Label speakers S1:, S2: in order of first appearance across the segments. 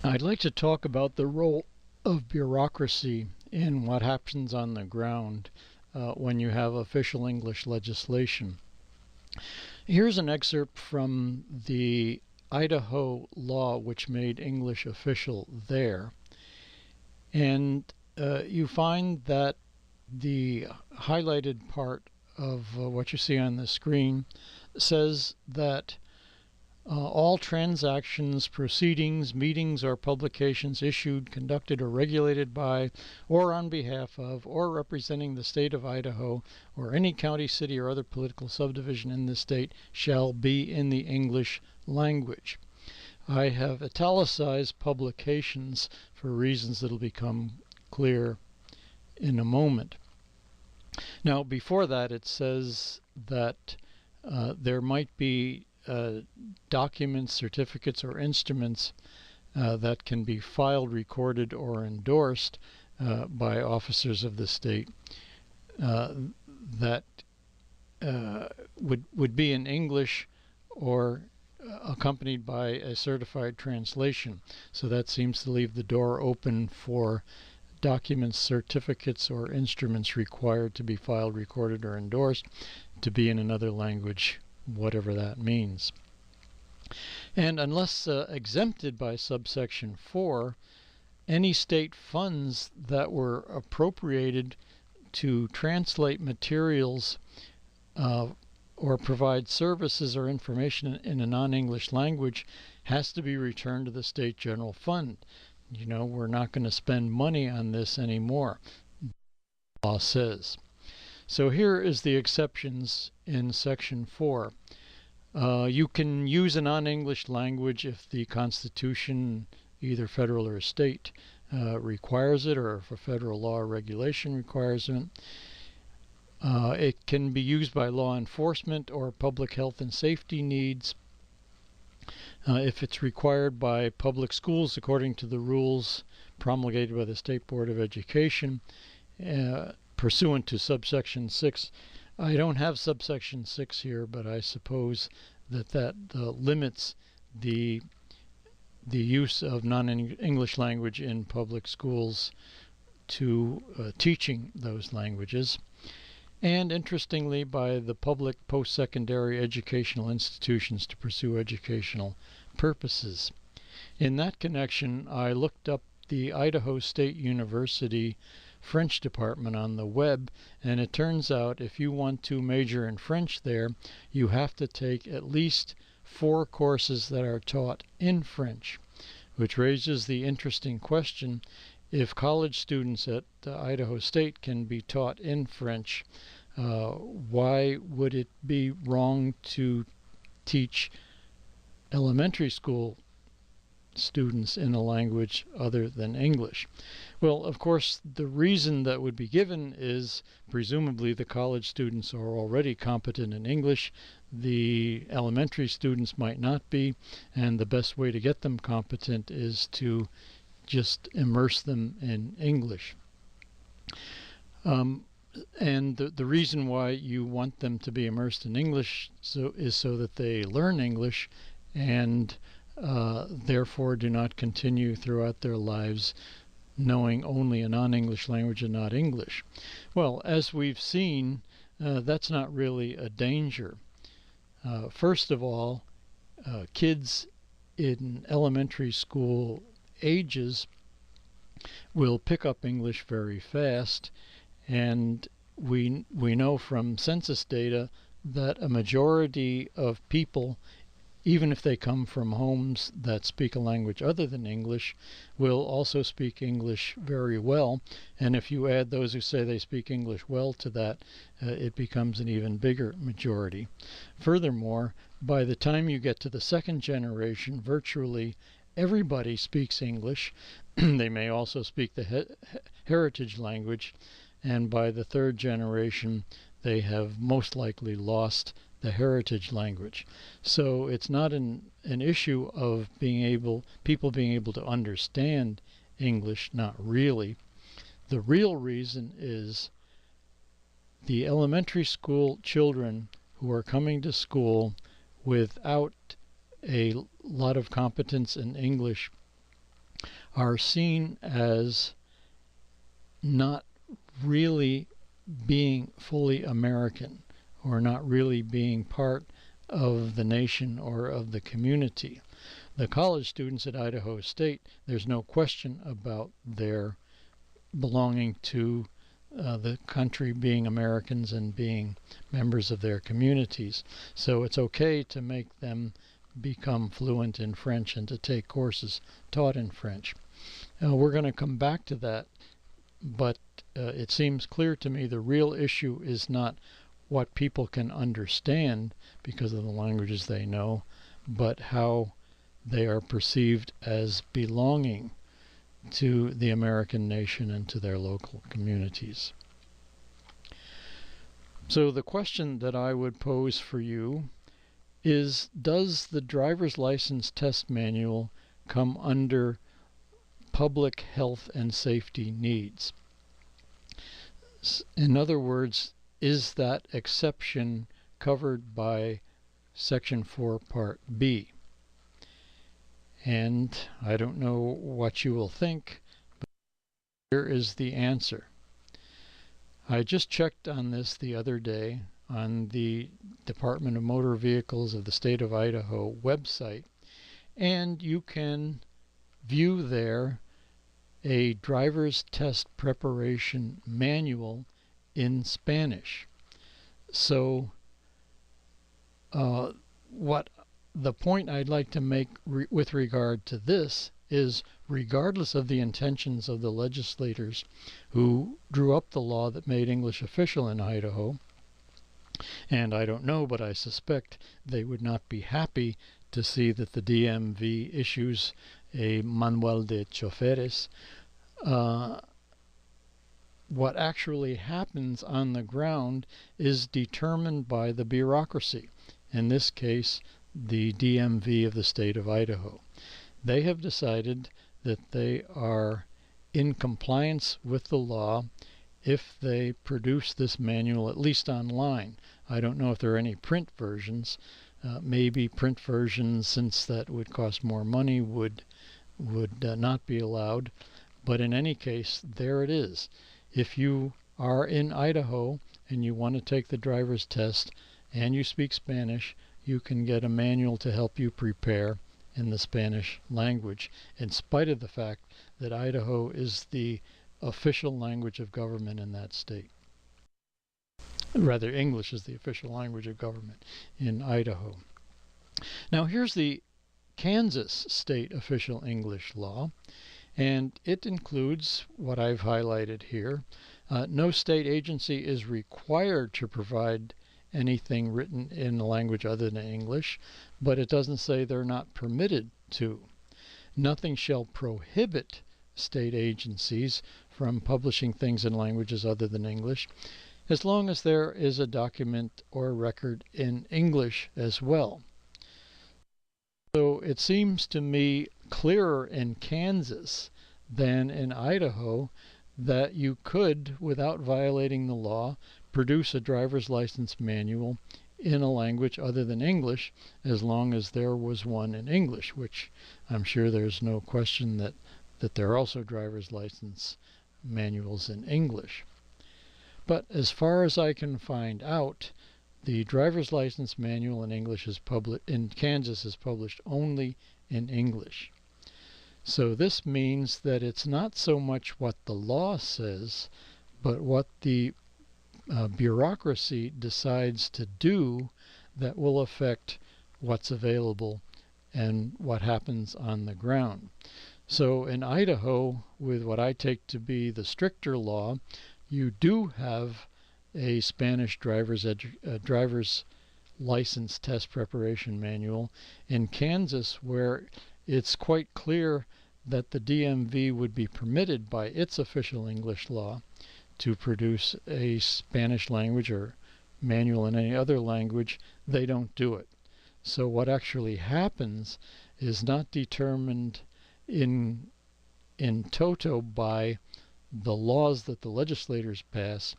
S1: I'd like to talk about the role of bureaucracy in what happens on the ground when you have official English legislation. Here's an excerpt from the Idaho law which made English official there. And you find that the highlighted part of what you see on the screen says that all transactions, proceedings, meetings, or publications issued, conducted, or regulated by, or on behalf of, or representing the state of Idaho, or any county, city, or other political subdivision in the state shall be in the English language. I have italicized publications for reasons that will become clear in a moment. Now, before that, it says that there might be documents, certificates, or instruments that can be filed, recorded, or endorsed by officers of the state that would be in English or accompanied by a certified translation. So that seems to leave the door open for documents, certificates, or instruments required to be filed, recorded, or endorsed to be in another language, whatever that means. And unless exempted by subsection 4, any state funds that were appropriated to translate materials or provide services or information in a non-English language has to be returned to the state general fund. You know, we're not going to spend money on this anymore, the law says. So here is the exceptions in section 4. You can use a non-English language if the Constitution, either federal or state, requires it, or if a federal law or regulation requires it. It can be used by law enforcement or public health and safety needs. If it's required by public schools according to the rules promulgated by the State Board of Education, pursuant to subsection 6. I don't have subsection 6 here, but I suppose that limits the use of non-English language in public schools to teaching those languages. And interestingly, by the public post-secondary educational institutions to pursue educational purposes. In that connection, I looked up the Idaho State University French department on the web, and it turns out if you want to major in French there, you have to take at least 4 courses that are taught in French, which raises the interesting question: if college students at Idaho State can be taught in French, why would it be wrong to teach elementary school students in a language other than English? Well, of course, the reason that would be given is presumably the college students are already competent in English. The elementary students might not be, and the best way to get them competent is to just immerse them in English. And the reason why you want them to be immersed in English is so that they learn English and therefore do not continue throughout their lives knowing only a non-English language and not English. Well, as we've seen, that's not really a danger. First of all, kids in elementary school ages will pick up English very fast, and we know from census data that a majority of people, even if they come from homes that speak a language other than English, will also speak English very well. And if you add those who say they speak English well to that, it becomes an even bigger majority. Furthermore, by the time you get to the second generation, virtually everybody speaks English. They may also speak the heritage language, and by the third generation, they have most likely lost the heritage language. So it's not an issue of people being able to understand English, not really. The real reason is the elementary school children who are coming to school without a lot of competence in English are seen as not really being fully American, or not really being part of the nation or of the community. The college students at Idaho State, there's no question about their belonging to the country, being Americans and being members of their communities. So it's okay to make them become fluent in French and to take courses taught in French. We're going to come back to that, but it seems clear to me the real issue is not what people can understand because of the languages they know, but how they are perceived as belonging to the American nation and to their local communities. So the question that I would pose for you is, does the driver's license test manual come under public health and safety needs? In other words, is that exception covered by Section 4, Part B? And I don't know what you will think, but here is the answer. I just checked on this the other day on the Department of Motor Vehicles of the state of Idaho website, and you can view there a driver's test preparation manual in Spanish. So what the point I'd like to make with regard to this is, regardless of the intentions of the legislators who drew up the law that made English official in Idaho, and I don't know, but I suspect they would not be happy to see that the DMV issues a manual de choferes, what actually happens on the ground is determined by the bureaucracy, in this case the DMV of the state of Idaho. They have decided that they are in compliance with the law if they produce this manual, at least online. I don't know if there are any print versions. Maybe print versions, since that would cost more money, would not be allowed. But in any case, there it is. If you are in Idaho and you want to take the driver's test and you speak Spanish, you can get a manual to help you prepare in the Spanish language, in spite of the fact that Idaho is the official language of government in that state. Rather, English is the official language of government in Idaho. Now here's the Kansas state official English law, and it includes what I've highlighted here. No state agency is required to provide anything written in a language other than English, but it doesn't say they're not permitted to. Nothing shall prohibit state agencies from publishing things in languages other than English, as long as there is a document or record in English as well. So it seems to me clearer in Kansas than in Idaho that you could, without violating the law, produce a driver's license manual in a language other than English, as long as there was one in English, which I'm sure there's no question that there are also driver's license manuals in English. But as far as I can find out, the driver's license manual in English is in Kansas is published only in English. So this means that it's not so much what the law says, but what the bureaucracy decides to do that will affect what's available and what happens on the ground. So in Idaho, with what I take to be the stricter law, you do have a Spanish driver's license test preparation manual. In Kansas, where it's quite clear that the DMV would be permitted by its official English law to produce a Spanish language or manual in any other language, they don't do it. So what actually happens is not determined in toto by the laws that the legislators pass,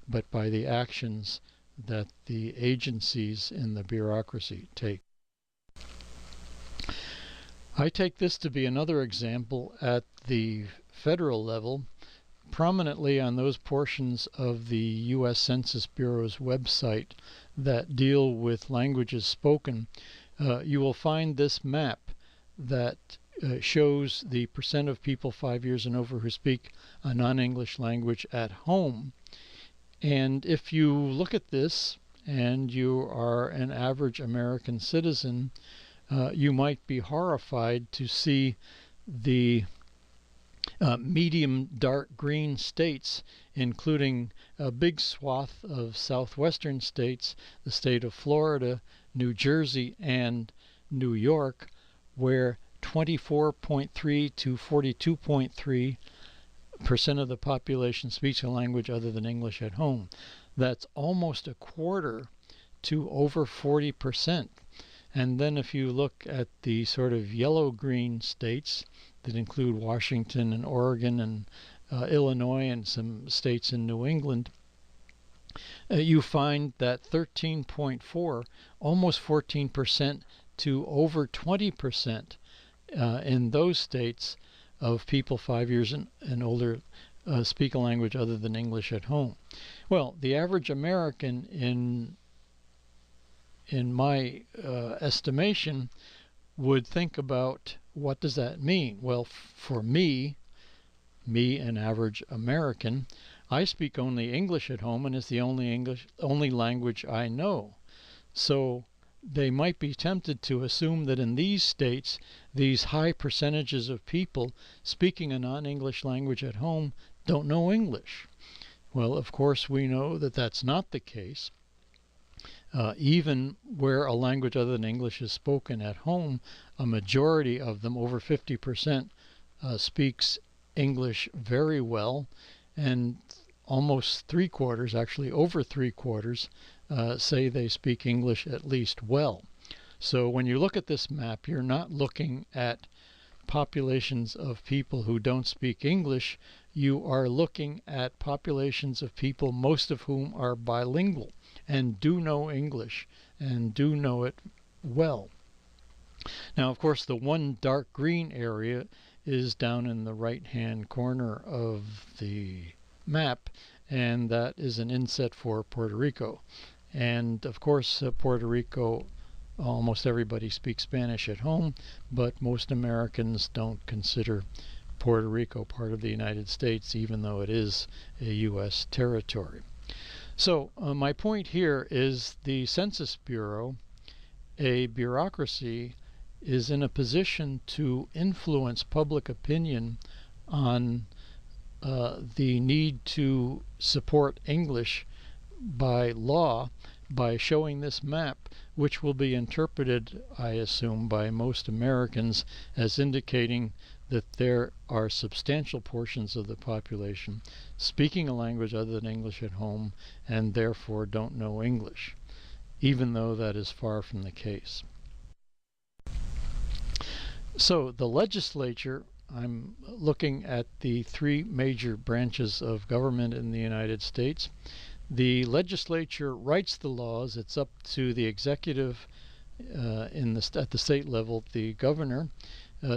S1: but by the actions that the agencies in the bureaucracy take. I take this to be another example at the federal level. Prominently on those portions of the U.S. Census Bureau's website that deal with languages spoken, you will find this map that shows the percent of people 5 years and over who speak a non-English language at home. And if you look at this and you are an average American citizen, you might be horrified to see the medium dark green states, including a big swath of southwestern states, the state of Florida, New Jersey, and New York, where 24.3 to 42.3% of the population speaks a language other than English at home. That's almost a quarter to over 40%. And then if you look at the sort of yellow-green states that include Washington and Oregon and Illinois and some states in New England, you find that 13.4, almost 14% to over 20% in those states of people 5 years and older speak a language other than English at home. Well, the average American in my estimation would think about, what does that mean? Well, for me, an average American, I speak only English at home, and it's the only language I know. So they might be tempted to assume that in these states, these high percentages of people speaking a non-English language at home don't know English. Well, of course, we know that that's not the case. Even where a language other than English is spoken at home, a majority of them, over 50%, speaks English very well, and almost three-quarters, actually over three-quarters, say they speak English at least well. So when you look at this map, you're not looking at populations of people who don't speak English. You are looking at populations of people, most of whom are bilingual and do know English and do know it well. Now, of course, the one dark green area is down in the right-hand corner of the map, and that is an inset for Puerto Rico. And of course, Puerto Rico, almost everybody speaks Spanish at home, but most Americans don't consider Puerto Rico part of the United States, even though it is a U.S. territory. So my point here is the Census Bureau, a bureaucracy, is in a position to influence public opinion on the need to support English by law by showing this map, which will be interpreted, I assume, by most Americans as indicating that there are substantial portions of the population speaking a language other than English at home and therefore don't know English, even though that is far from the case. So the legislature, I'm looking at the three major branches of government in the United States. The legislature writes the laws. It's up to the executive at the state level, the governor,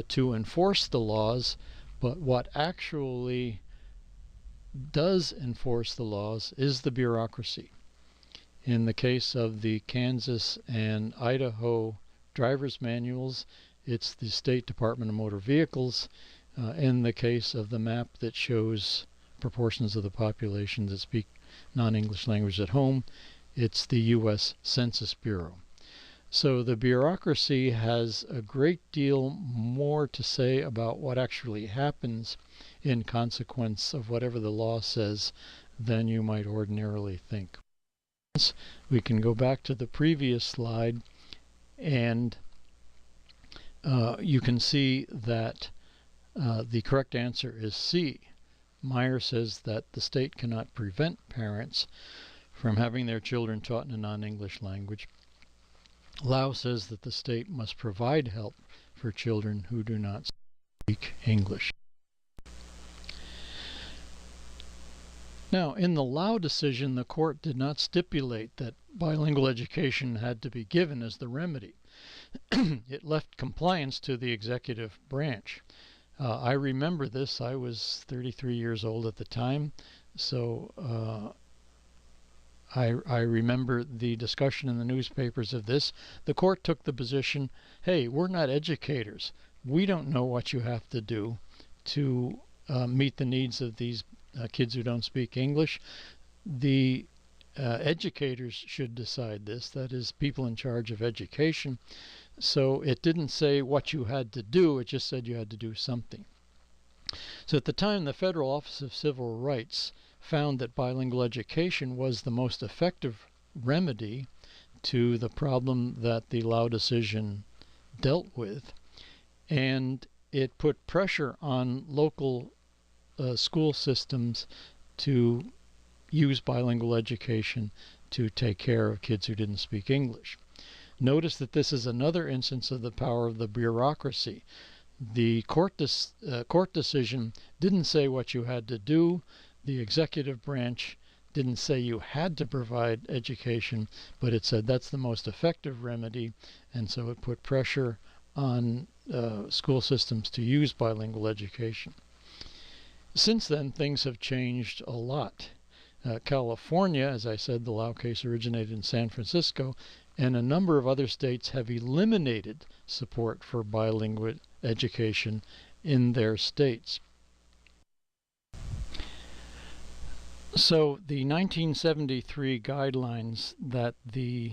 S1: to enforce the laws, but what actually does enforce the laws is the bureaucracy. In the case of the Kansas and Idaho driver's manuals, it's the State Department of Motor Vehicles. In the case of the map that shows proportions of the population that speak non-English language at home, it's the U.S. Census Bureau. So the bureaucracy has a great deal more to say about what actually happens in consequence of whatever the law says than you might ordinarily think. We can go back to the previous slide, and you can see that the correct answer is C. Meyer says that the state cannot prevent parents from having their children taught in a non-English language. Lau says that the state must provide help for children who do not speak English. Now, in the Lau decision, the court did not stipulate that bilingual education had to be given as the remedy. it left compliance to the executive branch. I remember this. I was 33 years old at the time, so I remember the discussion in the newspapers of this. The court took the position, hey, we're not educators. We don't know what you have to do to meet the needs of these kids who don't speak English. The educators should decide this, that is, people in charge of education. So it didn't say what you had to do, it just said you had to do something. So at the time, the Federal Office of Civil Rights found that bilingual education was the most effective remedy to the problem that the Lau decision dealt with, and it put pressure on local school systems to use bilingual education to take care of kids who didn't speak English. Notice that this is another instance of the power of the bureaucracy. The court decision didn't say what you had to do. The executive branch didn't say you had to provide education, but it said that's the most effective remedy, and so it put pressure on school systems to use bilingual education. Since then, things have changed a lot. California, as I said, the Lau case originated in San Francisco, and a number of other states have eliminated support for bilingual education in their states. So the 1973 guidelines that the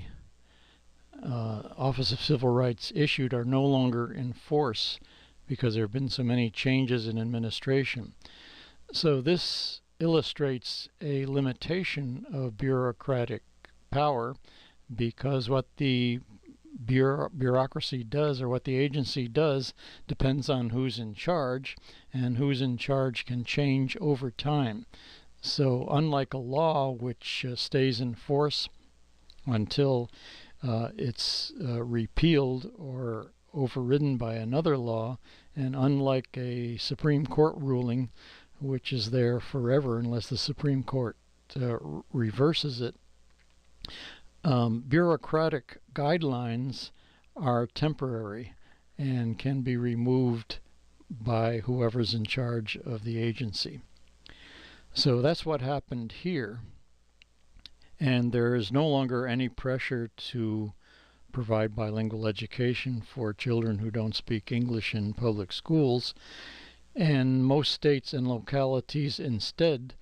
S1: Office of Civil Rights issued are no longer in force because there have been so many changes in administration. So this illustrates a limitation of bureaucratic power, because what the bureaucracy does, or what the agency does, depends on who's in charge, and who's in charge can change over time. So unlike a law which stays in force until it's repealed or overridden by another law, and unlike a Supreme Court ruling which is there forever unless the Supreme Court reverses it, bureaucratic guidelines are temporary and can be removed by whoever's in charge of the agency. So that's what happened here, and there is no longer any pressure to provide bilingual education for children who don't speak English in public schools, and most states and localities instead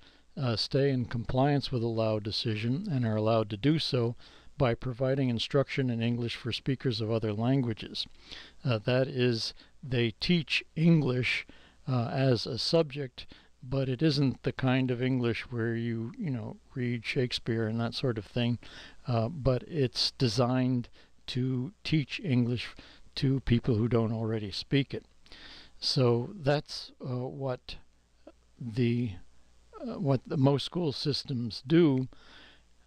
S1: stay in compliance with the Lau decision and are allowed to do so by providing instruction in English for speakers of other languages. That is, they teach English as a subject, but it isn't the kind of English where you read Shakespeare and that sort of thing, but it's designed to teach English to people who don't already speak it. So that's what most school systems do.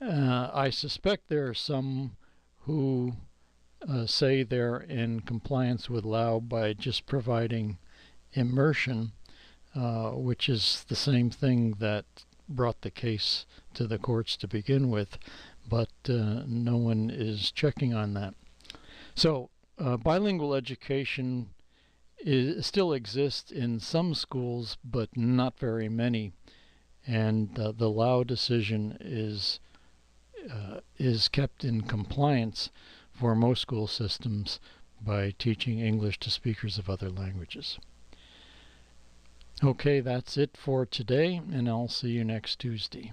S1: I suspect there are some who say they're in compliance with Lau by just providing immersion, which is the same thing that brought the case to the courts to begin with, but no one is checking on that. So bilingual education still exists in some schools, but not very many, and the Lau decision is kept in compliance for most school systems by teaching English to speakers of other languages. Okay, that's it for today, and I'll see you next Tuesday.